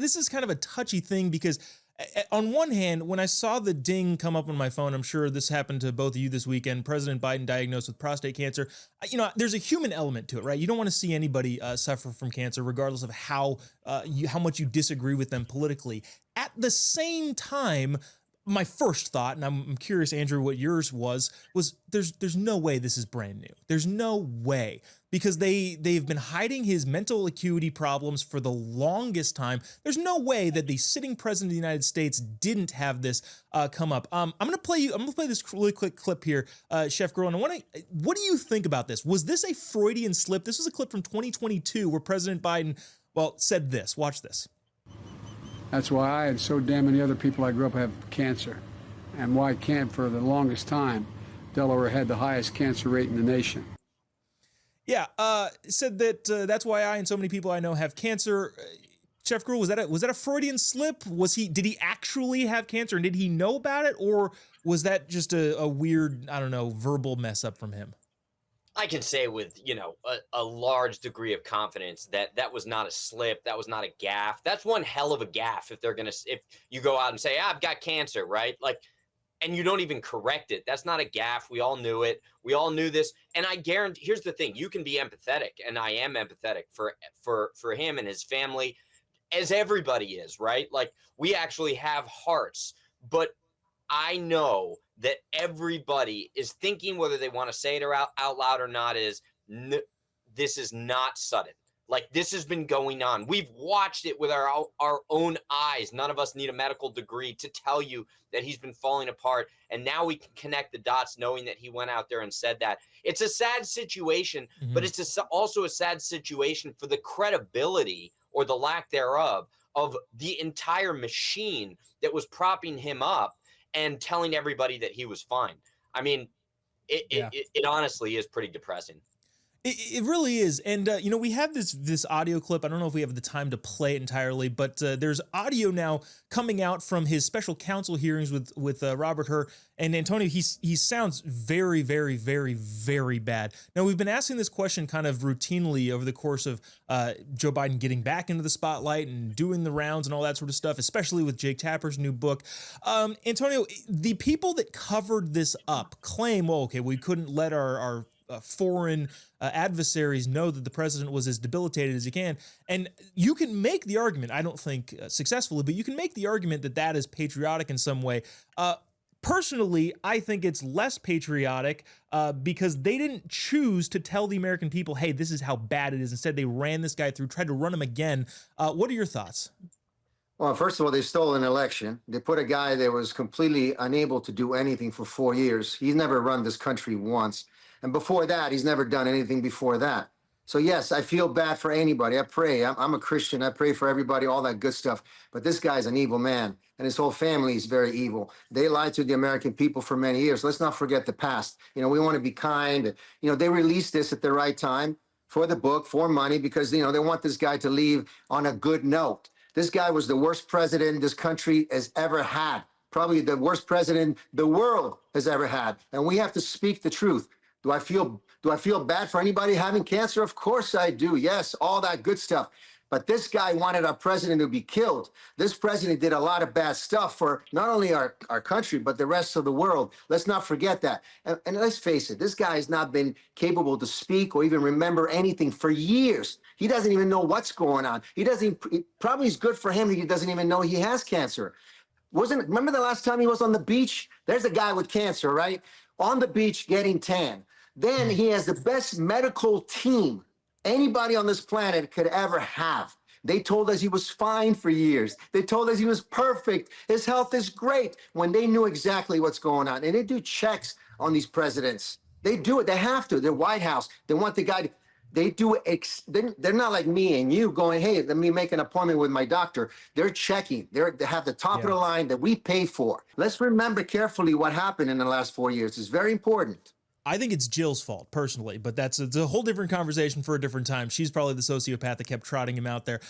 this is kind of a touchy thing because on one hand, when I saw the ding come up on my phone, I'm sure this happened to both of you this weekend. President Biden diagnosed with prostate cancer. There's a human element to it, right? You don't want to see anybody suffer from cancer, regardless of how much you disagree with them politically. At the same time, my first thought, and I'm curious, Andrew, what yours was there's no way this is brand new. There's no way, because they've been hiding his mental acuity problems for the longest time. There's no way that the sitting president of the United States didn't have this come up. I'm gonna play this really quick clip here, Chef Girl, and what do you think about this? Was this a Freudian slip? This was a clip from 2022 where President Biden, said this. Watch this. That's why I and so damn many other people I grew up have cancer, and why for the longest time, Delaware had the highest cancer rate in the nation. Yeah, said that that's why I and so many people I know have cancer. Chef Gruhl, was that a Freudian slip? Did he actually have cancer, and did he know about it, or was that just a weird, I don't know, verbal mess up from him? I can say with, a large degree of confidence that was not a slip. That was not a gaffe. That's one hell of a gaffe if you go out and say, I've got cancer, right? And you don't even correct it. That's not a gaffe. We all knew it. We all knew this. And I guarantee, here's the thing, you can be empathetic, and I am empathetic for him and his family, as everybody is, right? We actually have hearts, but I know that everybody is thinking, whether they want to say it out loud or not, this is not sudden. This has been going on. We've watched it with our own eyes. None of us need a medical degree to tell you that he's been falling apart. And now we can connect the dots knowing that he went out there and said that. It's a sad situation, but it's also a sad situation for the credibility, or the lack thereof, of the entire machine that was propping him up and telling everybody that he was fine. I mean, it honestly is pretty depressing. It really is. And, we have this audio clip. I don't know if we have the time to play it entirely, but there's audio now coming out from his special counsel hearings with Robert Hur. And Antonio, he sounds very, very, very, very bad. Now, we've been asking this question kind of routinely over the course of Joe Biden getting back into the spotlight and doing the rounds and all that sort of stuff, especially with Jake Tapper's new book. Antonio, the people that covered this up claim, we couldn't let our foreign adversaries know that the president was as debilitated as he can. And you can make the argument, I don't think successfully, but you can make the argument that is patriotic in some way. Personally, I think it's less patriotic because they didn't choose to tell the American people, hey, this is how bad it is. Instead, they ran this guy through, tried to run him again. What are your thoughts? Well, first of all, they stole an election. They put a guy that was completely unable to do anything for 4 years. He's never run this country once. And before that, he's never done anything before that. So yes, I feel bad for anybody. I pray. I'm a Christian. I pray for everybody, all that good stuff. But this guy's an evil man, and his whole family is very evil. They lied to the American people for many years. Let's not forget the past. We want to be kind. They released this at the right time for the book, for money, because, they want this guy to leave on a good note. This guy was the worst president this country has ever had. Probably the worst president the world has ever had. And we have to speak the truth. Do I feel bad for anybody having cancer? Of course I do. Yes, all that good stuff. But this guy wanted our president to be killed. This president did a lot of bad stuff for not only our country, but the rest of the world. Let's not forget that. And let's face it, this guy has not been capable to speak or even remember anything for years. He doesn't even know what's going on. Probably it's good for him that he doesn't even know he has cancer. Remember the last time he was on the beach? There's a guy with cancer, right? On the beach getting tan. Then he has the best medical team anybody on this planet could ever have. They told us he was fine for years. They told us he was perfect. His health is great, when they knew exactly what's going on. And they do checks on these presidents. They do it. They have to. They're White House. They want the guy to, they do it. They're not like me and you going, hey, let me make an appointment with my doctor. They're checking. They have the top of the line that we pay for. Let's remember carefully what happened in the last 4 years. It's very important. I think it's Jill's fault personally, but it's a whole different conversation for a different time. She's probably the sociopath that kept trotting him out there.